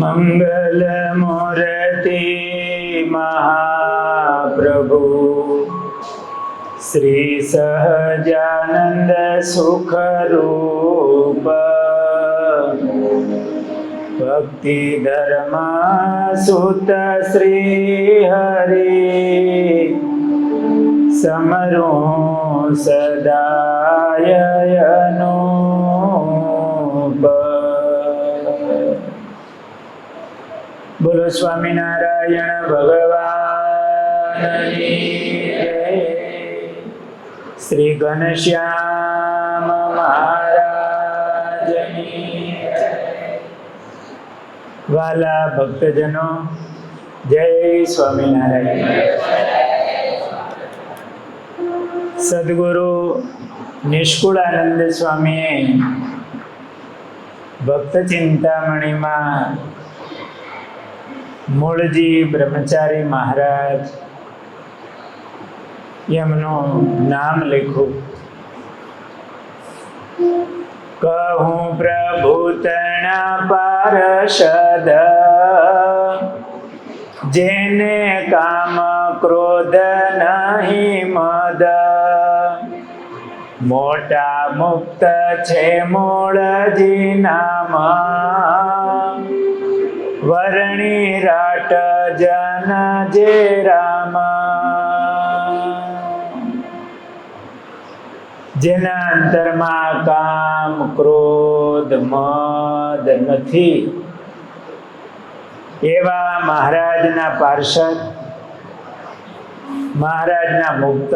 મંગલ મૂર્તિ મહાપ્રભુ શ્રી સહજાનંદ સુખરૂપ ભક્તિ ધર્મ સુત શ્રી હરિ સમરું સદાયનું બોલો સ્વામિનારાયણ ભગવાનની જય. શ્રી ઘનશ્યામ મહારાજની જય. વાલા ભક્તજનો, જય સ્વામિનારાયણ. સદગુરુ નિષ્કુળાનંદ સ્વામીએ ભક્ત ચિંતામણીમાં મૂળજી બ્રહ્મચારી મહારાજ એમનું નામ લખ્યું. કહું પ્રભુ તણા પાર્ષદ, જેને કામ ક્રોધ નહીં મદ, મોટા મુક્ત છે મૂળજી નામ, વર્ણી રાટ જન જે રામ. જેના અંતરમાં કામ ક્રોધ મદ નથી, એવા મહારાજના પાર્ષદ, મહારાજના મુક્ત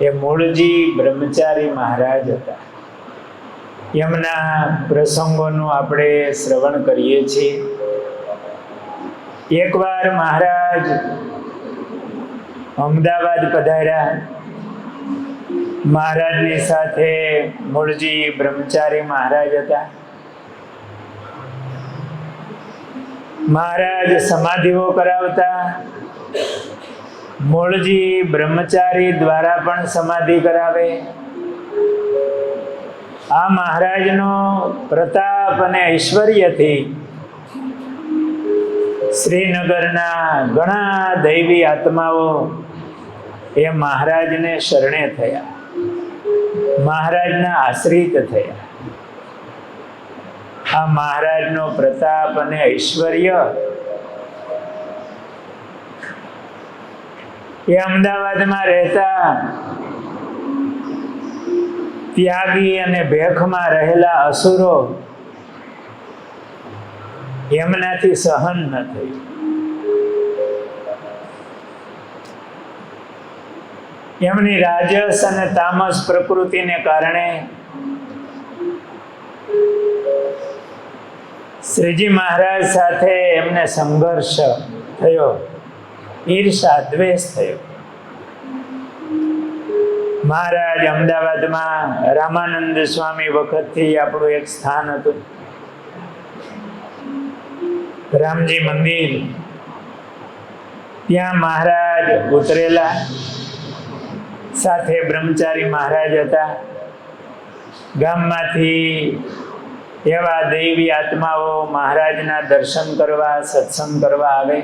એ મૂળજી બ્રહ્મચારી મહારાજ હતા. એમના પ્રસંગોનું આપણે શ્રવણ કરીએ છીએ. એકવાર મહારાજ અમદાવાદ પધાર્યા. મહારાજની સાથે મૂળજી બ્રહ્મચારી મહારાજ હતા. મહારાજ સમાધિઓ કરાવતા, મૂળજી બ્રહ્મચારી દ્વારા પણ સમાધિ કરાવે. આ મહારાજનો પ્રતાપ અને ઐશ્વર્યથી શ્રીનગરના ઘણા દૈવી આત્માઓ એ મહારાજને શરણે થયા, મહારાજના આશ્રિત થયા. આ મહારાજનો પ્રતાપ અને ઐશ્વર્ય એ અમદાવાદમાં રહેતા ત્યાગી અને ભેખમાં રહેલા અસુરો એમનાથી સહન ન થયું. એમની રાજસ અને તામસ પ્રકૃતિને કારણે શ્રીજી મહારાજ સાથે એમને સંઘર્ષ થયો, ઈર્ષા દ્વેષ થયો. મહારાજ અમદાવાદમાં રામાનંદ સ્વામી વખતથી આપણું એક સ્થાન હતું, રામજી મંદિર. ત્યાં મહારાજ ઉતરેલા, સાથે બ્રહ્મચારી મહારાજ હતા. ગામમાંથી એવા દૈવી આત્માઓ મહારાજના દર્શન કરવા, સત્સંગ કરવા આવે.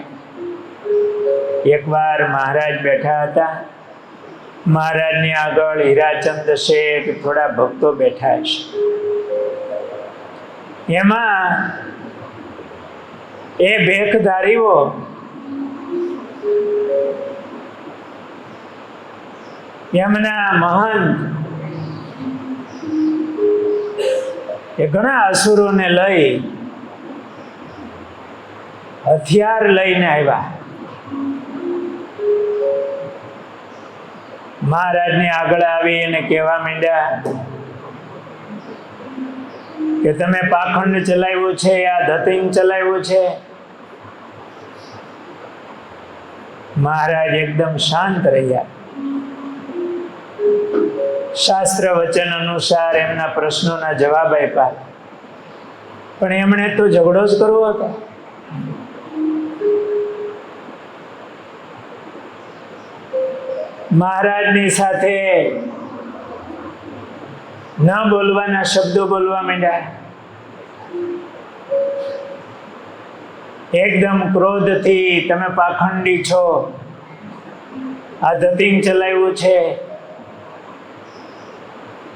એકવાર મહારાજ બેઠા હતા. મહારાજની આગળ હીરાચંદ શેઠ, થોડા ભક્તો બેઠા છે. એમાં એ ભેખધારીઓ એમના મહંત એ ઘણા અસુરોને લઈ હથિયાર લઈને આવ્યા. મહારાજને આગળ આવી અને કહેવા માંડ્યા કે તમે પાખંડ ચલાવ્યું છે, આ ધતિંગ ચલાવ્યું છે. મહારાજ એકદમ શાંત રહ્યા. શાસ્ત્ર વચન અનુસાર એમના પ્રશ્નોના જવાબ આપ્યા, પણ એમણે તો ઝઘડો જ કરવો હતો. મહારાજની સાથે ન બોલવાના શબ્દો બોલવા માંડ્યા. એકદમ ક્રોધથી તમે પાખંડી છો, આ ધતિંગ ચલાવ્યું છે,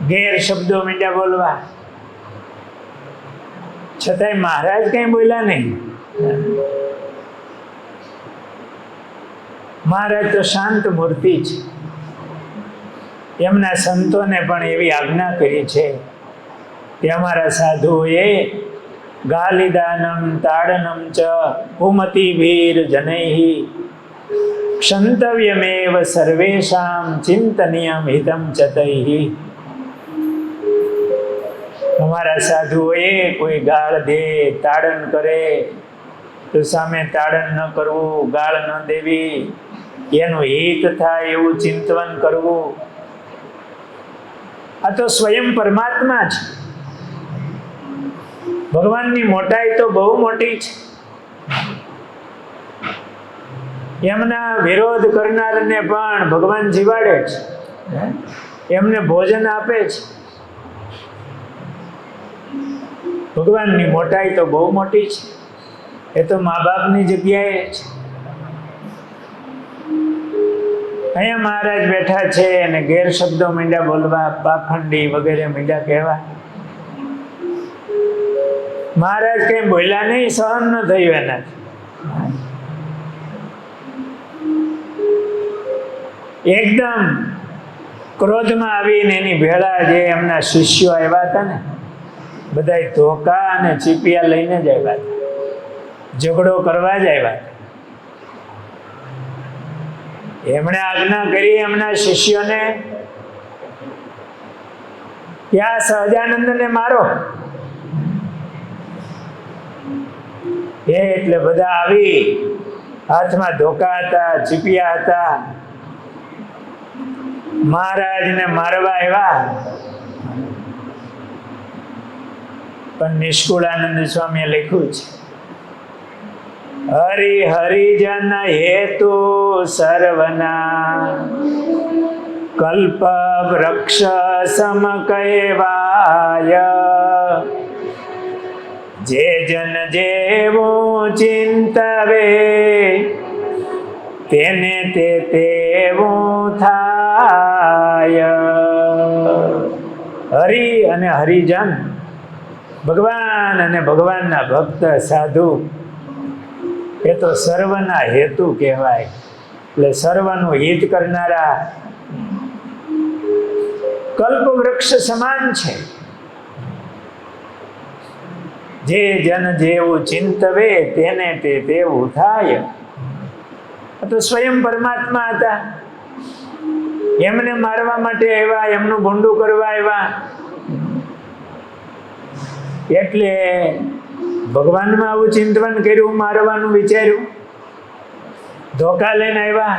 ગેર શબ્દો મીંડ્યા બોલવા, છતાંય મહારાજ કઈ બોલ્યા નહીં. મહારાજ તો શાંત મૂર્તિ છે. એમના સંતોને પણ એવી આજ્ઞા કરી છે કે અમારા સાધુઓએ ગાલિદાનમ તાડનમ ચ પુમતિ વીર જનૈહિ ક્ષંતવ્યમેવ સર્વેષામ ચિંતનીયમ હિતમ ચતૈહિ. અમારા સાધુઓએ કોઈ ગાળ દે, તાડન કરે તો સામે તાડન ન કરવું, ગાળ ન દેવી, એનું હિત થાય એવું ચિંતન કરવું. આ તો સ્વયં પરમાત્મા છે. ભગવાનની મોટાઈ તો બહુ મોટી છે. એમના વિરોધ કરનારને પણ ભગવાન જીવાડે છે, એમને ભોજન આપે છે. ભગવાનની મોટાઈ તો બહુ મોટી છે. એ તો મા બાપની જગ્યાએ છે. અહીંયા મહારાજ બેઠા છે અને ગેર શબ્દો મીંડા બોલવા, પાખંડી વગેરે મીંડા કહેવા. મહારાજ કઈ બોલ્યા નહીં, સહન ન થયું એનાથી. એકદમ ક્રોધમાં આવીને એની ભેળા જે એમના શિષ્યો આવ્યા હતા ને, બધા ધોકા અને ચીપિયા લઈને જ આવ્યા હતા, ઝઘડો કરવા જ આવ્યા હતા. એમણે આજ્ઞા કરી એમના શિષ્યોને કે આ સહજાનંદને મારો. એટલે બધા આવી, હાથમાં ધોકા હતા, ચીપિયા હતા, મહારાજને મારવા આવ્યા. પણ નિષ્કુળાનંદ સ્વામીએ લખ્યું છે, હરિ હરિજન હેતુ સર્વના કલ્પ વૃક્ષ સમ કહેવાય. જે જન જેવું ચિંતવે તેને તે તેવું થાય. હરિ અને હરિજન, ભગવાન અને ભગવાનના ભક્ત સાધુ, એ તો સર્વના હેતુ કહેવાય. એટલે સર્વનું હિત કરનારા કલ્પ વૃક્ષ સમાન છે. જે જન જેવું ચિંતવે તેને તે તેવું થાય. તો સ્વયં પરમાત્મા હતા. એમને મારવા માટે આવ્યા, એમનું ભૂંડું કરવા આવ્યા. એટલે ભગવાનમાં આવું ચિંતન કર્યું, મારવાનું વિચાર્યું, ધોકા લઈને આવ્યા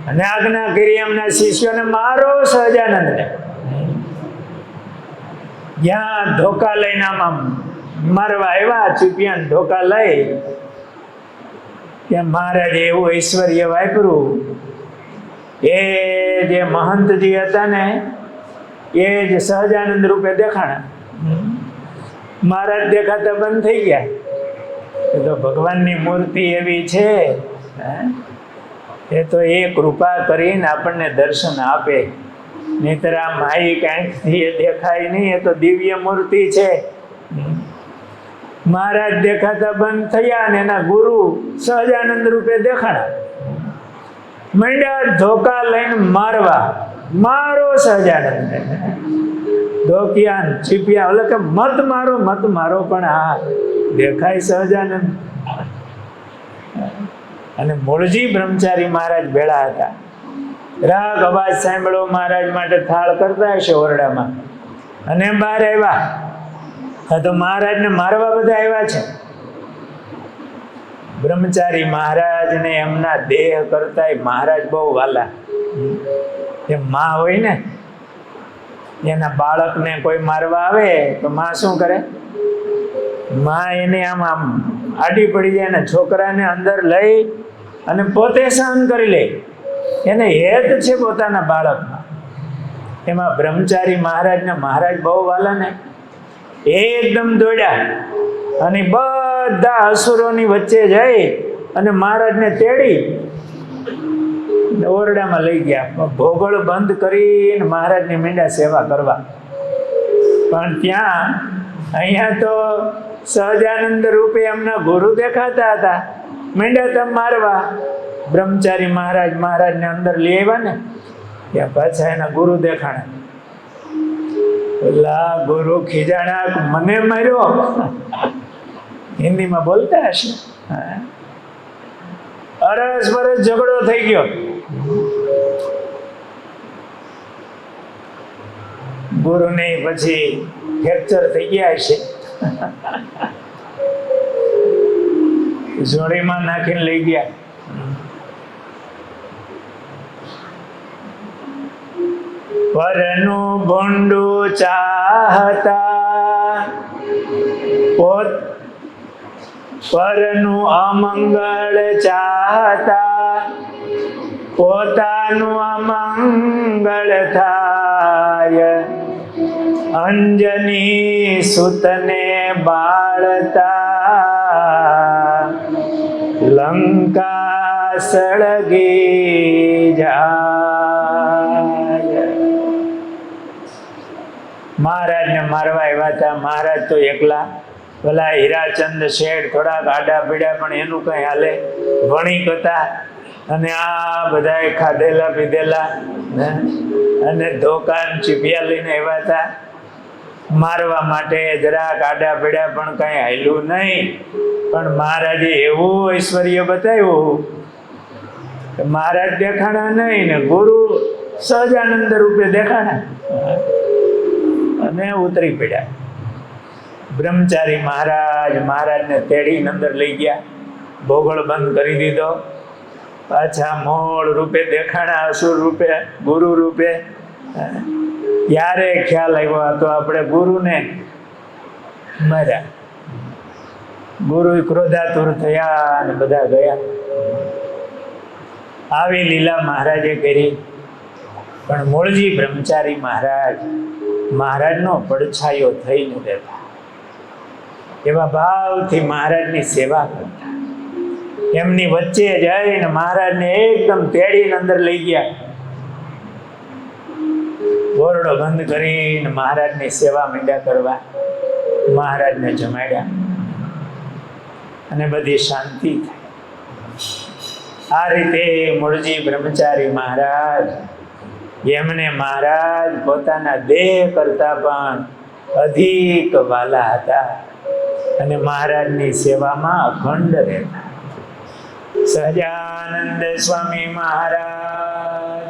અને આજ્ઞા કરી એમના શિષ્યોને મારો સહજાનંદને. જ્યાં ધોકા લઈને આમ મારવા આવ્યા, ચૂપિયાને ધોકા લઈ, ત્યાં મહારાજે એવું ઐશ્વર્ય વાપર્યું. એ જે મહંતજી હતા ને, એ જ સહજાનંદ રૂપે દેખાણા. મહારાજ દેખાતા બંધ થઈ ગયા. એ તો ભગવાનની મૂર્તિ એવી છે, એ તો એ કૃપા કરીને આપણને દર્શન આપે. નહીતર આ માહિક આંખથી એ દેખાય નહીં. એ તો દિવ્ય મૂર્તિ છે. મહારાજ દેખાતા બંધ થયા અને એના ગુરુ સહજાનંદ રૂપે દેખાણા. મંડ્યા ધોકા લઈને મારવા, મારો સહજાનંદ. ધોકિયા ચીપિયા, એટલે કે મત મારો, મત મારો, પણ હા દેખાય સહજાનંદ. અને મૂળજી બ્રહ્મચારી મહારાજ ભેળા હતા. રાગ અવાજ સાંભળો મહારાજ માટે થાળ કરતા હશે ઓરડામાં, અને બહાર આવ્યા. હા, તો મહારાજને મારવા બધા આવ્યા છે. બ્રહ્મચારી મહારાજને એમના દેહ કરતા મહારાજ બહુ વાલા. એ માં હોય ને, એના બાળકને કોઈ મારવા આવે તો માં શું કરે? માં એને આમ આમ આડી પડી જાય ને છોકરાને અંદર લઈ અને પોતે સહન કરી લે. એને હેત છે પોતાના બાળકમાં. એમાં બ્રહ્મચારી મહારાજને મહારાજ બહુ વાલા ને, એકદમ દોડ્યા અને બધા અસુરોની વચ્ચે જઈ અને મહારાજને તેડી ઓરડામાં લઈ ગયા. ભોગળ બંધ કરીને મહારાજની મીંડા સેવા કરવા. પણ ત્યાં અહીંયા તો સહજાનંદ રૂપે એમના ગુરુ દેખાતા હતા. મીંડા તમ મારવા બ્રહ્મચારી મહારાજને અંદર લઈ આવ્યા ને ત્યાં પાછા એના ગુરુ દેખાણા. પેલા ગુરુ ખીજાણા, મને માર્યો. હિન્દીમાં બોલતા હશે. અરસ બરસ ઝઘડો થઈ ગયો. ગુરુને પછી ફ્રેક્ચર થઈ ગયા હશે. જોડીમાં નાખીને લઈ ગયા. પરનું ભૂંડું ચાહતા પરનું અમંગળ ચાહતા પોતાનું અમંગળ થાય. અંજની સુતને બાળતા લંકા સળગી જાય. મહારાજને મારવા આવ્યા હતા. મહારાજ તો એકલા. પેલા હીરાચંદ શેઠ થોડાક આડા પીડા પણ એનું કઈ હાલે. વણિક હતા અને આ બધા ખાધેલા પીધેલા અને દોકાન ચીપિયા લઈને આવ્યા હતા મારવા માટે. જરાક આડા પીડા પણ કઈ હાલ્યું નહીં. પણ મહારાજે એવું ઐશ્વર્ય બતાવ્યું કે મહારાજ દેખાણા નહીં ને ગુરુ સહજાનંદ રૂપે દેખાણા અને ઉતરી પડ્યા. બ્રહ્મચારી મહારાજને તેડીને અંદર લઈ ગયા. ભોગળ બંધ કરી દીધો. પાછા મોળ રૂપે દેખાણા, અસુર રૂપે, ગુરુ રૂપે. ત્યારે ખ્યાલ આવ્યો તો આપણે ગુરુને માર્યા. ગુરુ ક્રોધાતુર થયા અને બધા ગયા. આવી લીલા મહારાજે કરી. પણ મૂળજી બ્રહ્મચારી મહારાજનો પડછાયો થઈને રહેતા. એવા ભાવથી મહારાજની સેવા કરતા. એમની વચ્ચે જઈને મહારાજને એકદમ તેડીને અંદર લઈ ગયા. ઓરડો બંધ કરીને મહારાજની સેવા માંડ્યા કરવા. મહારાજને જમાડ્યા અને બધી શાંતિ થઈ. આ રીતે મૂળજી બ્રહ્મચારી મહારાજ, એમને મહારાજ પોતાના દેહ કરતા પણ અધિક વાલા હતા અને મહારાજની સેવામાં અખંડ રહેતા. સહજાનંદ સ્વામી મહારાજ